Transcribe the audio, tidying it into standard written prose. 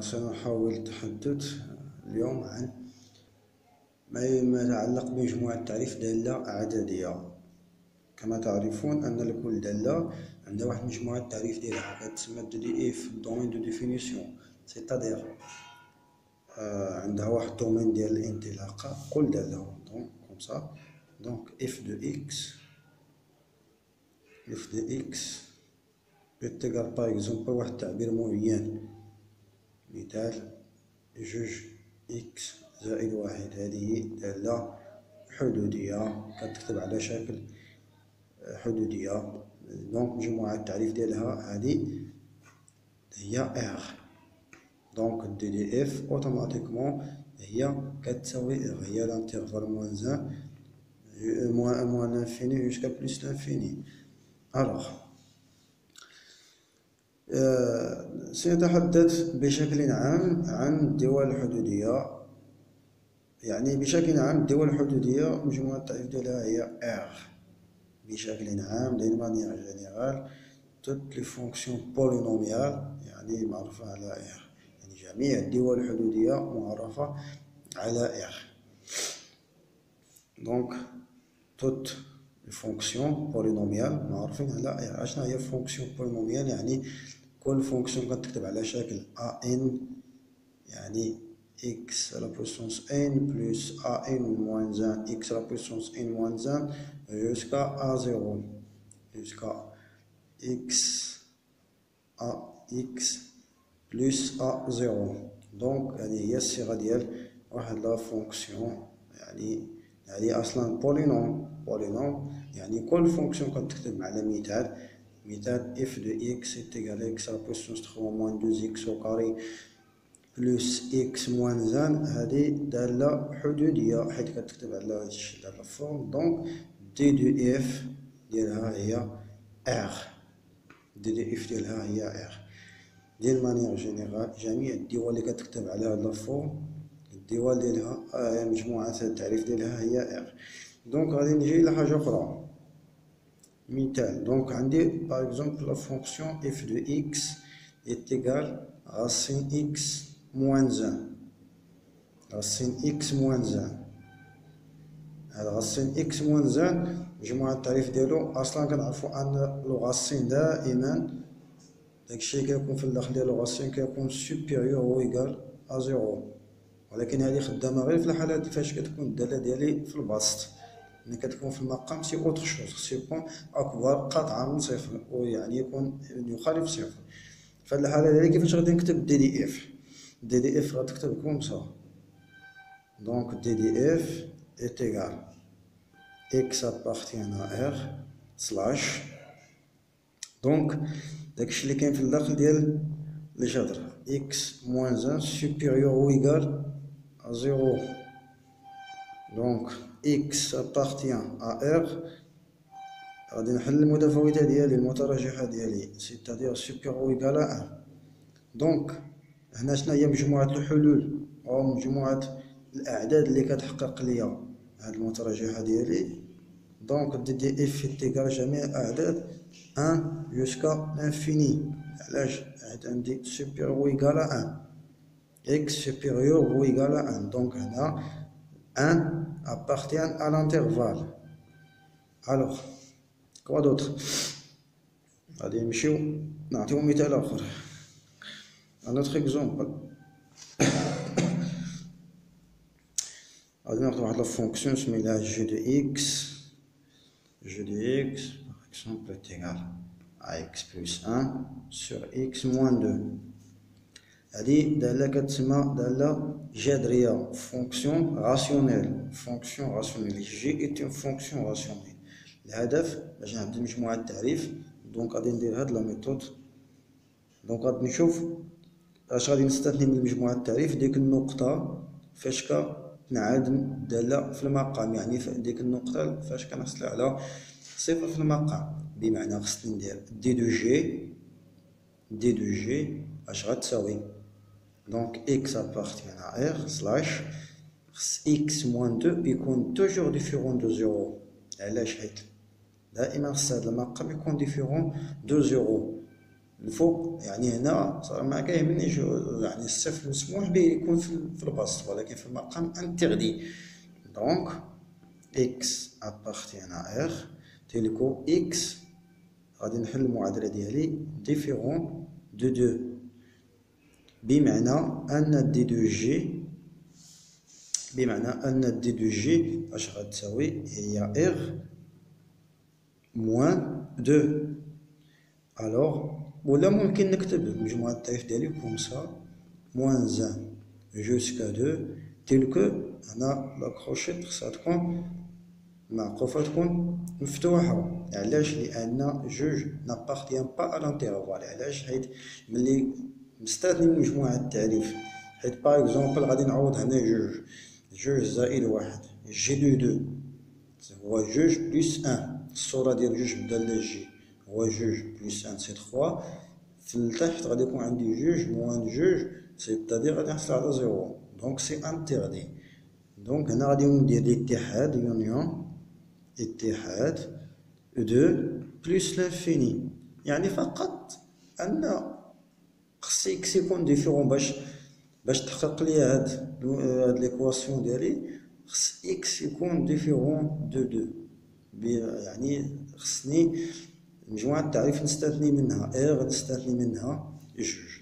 سنحاول التحدث اليوم عن ما يتعلق بمجموعة تعريف دالة أعدادية. كما تعرفون أن لكل دالة عندها واحد مجموعة تعريف ديالها كتسمى DDF دومين دو ديفينيسيون، سيتادير عندها واحد الدومين ديال الانطلاقة كل دالة. دونك كوم سا، دونك اف دو اكس يتيغال باغ اكزومبل واحد التعبير معين، مثال جوج إكس زائد واحد. هذه دالة حدودية كتكتب على شكل حدودية. دونك مجموعة التعريف ديالها هذه هي R. دونك دي دي اف اوتوماتيكمون هي كتساوي R، هي لانترفال موان لانفيني جوسكا بلوس لانفيني. ألوغ سنتحدث بشكل عام عن الدول الحدودية. يعني بشكل عام الدول الحدودية مجموعة التعريف ديالها هي R. بشكل عام دين مانيير جينيرال توت لي فونكسيون بولينوميال يعني معروفة على R، يعني جميع الدول الحدودية معرفة على R. دونك توت لي فونكسيون بولينوميال معروفين على R. اشنا هي فونكسيون بولينوميال؟ يعني كل فونكسيون كتكتب على شكل an، يعني x à la puissance n plus an moins 1 x à la puissance n moins 1 jusqu'à a0 jusqu'à x à x plus a0. دونك هذه هي الصيغة ديال واحد لا فونكسيون. يعني هذه أصلا بولينوم يعني كل فونكسيون كتكتب على مثال f de x est égal à x à la puissance 3 moins 2x au carré plus x moins 1. هذه دالة حدودية حيت كتكتب على هذا الشيء على الفورم. دونك دي دو اف ديالها هي R. دي دو اف ديالها هي R. ديال مانيير جينيرال جميع الدول اللي كتكتب على هذا الفورم الدول ديالها مجموعة التعريف ديالها هي R. دونك غادي نجي إلى حاجة أخرى، مثال. دونك عندي باغ اكزومبل لا فونكسيون اف دو اكس est égal racine x moins 1. racine x moins 1 هذا racine x moins 1 مجموعة التعريف ديالو أصلا كنعرفو أن لو غاسين دائما داكشي كيكون في الداخل ديال لو غاسين كيكون سوبيريور أو إيكال أ زيرو، ولكن هذه خدامة غير في الحالات فاش كتكون الدالة ديالي في البسط. ملي كتكون في المقام سي اوتر شوز، خصو يكون أكبر قطعا من صفر ويعني يكون يخالف صفر. في هاد الحالة هادي كيفاش غادي نكتب دي دي اف؟ دي دي اف غتكتب كوم سا. دونك دي دي اف est égal x appartient à R سلاش دونك داكشي اللي كاين في الداخل ديال الجذر x moins 1 supérieur ou égal à 0. دونك x appartient à R غادي نحل المتفاوتة ديالي المتراجحة ديالي سيتادير supérieur ou égal à 1. دونك هنا شنو هي مجموعة الحلول أو مجموعة الأعداد اللي كتحقق ليا هاد المتراجحة ديالي. دونك دي دي اف تيكال جميع الأعداد 1 جوسكا لانفيني. علاش؟ حيت عندي سوبيريور أو إيكال à 1 x supérieur ou égal à 1. دونك هنا 1 appartient à l'intervalle. Alors quoi d'autre؟ غادي نمشيو نعطيو مثال آخر. Un autre exemple. غادي ناخدو واحد لا فونكسيون سميتها g de x par exemple est égal à x plus 1 sur x moins 2. هادي دالة كتسمى دالة جذرية فونكسيون راسيونيل. فونكسيون راسيونيل جي est une fonction rationnelle. الهدف باش نعدل مجموعة التعريف دونك غادي ندير هاد لا ميثود. دونك غادي نشوف اش غادي نستثني من مجموعة التعريف ديك النقطة فاش كنعاد دالة في المقام، يعني ديك النقطة فاش كنحصل على صفر في المقام. بمعنى خصني ندير دي دو جي اش غتساوي دونك x appartient à R سلاش خص x moins 2 يكون توجور ديفيرون دو زيرو. علاش؟ حيت دائما خص هاد المقام يكون ديفيرون دو زيرو. الفوق يعني هنا صراحة ما كيهمنيش يعني الصفر مسموح به يكون في البسط، ولكن في المقام انتردي. دونك اكس ابارتيان ا ار تيلكو اكس غادي نحل المعادلة ديالي ديفيرون دو بمعنى أن دي دو جي اش غتساوي هي ار موان دو. الوغ ولا ممكن نكتب مجموعة التعريف ديالي كوم سا موان زان جوسكا دو تلكو. هنا لاكروشيت خصها تكون معقوفة تكون مفتوحة. علاش؟ لأن جوج نابارتيان با أ لانتيرفال. علاش؟ حيت ملي مستثني من مجموعة التعريف، حيت باغ اكزومبل غادي نعوض هنا جوج زائد واحد جي دو هو جوج بلس ان. الصورة ديال جوج بدالة جي هو جوج بلس ان سي 3. في التحت غادي يكون عندي جوج موان جوج سيتادير غادي نحصل على زيرو. دونك سي انتيردي. دونك هنا غادي ندير الاتحاد يونيون اتحاد دو بلس لانفيني. يعني فقط ان خص اكس يكون ديفيرون باش تحقق لي هاد ليكواسيون ديالي. خص اكس يكون ديفيرون دو يعني خصني مجموعة التعريف نستثني منها ار نستثني منها جوج.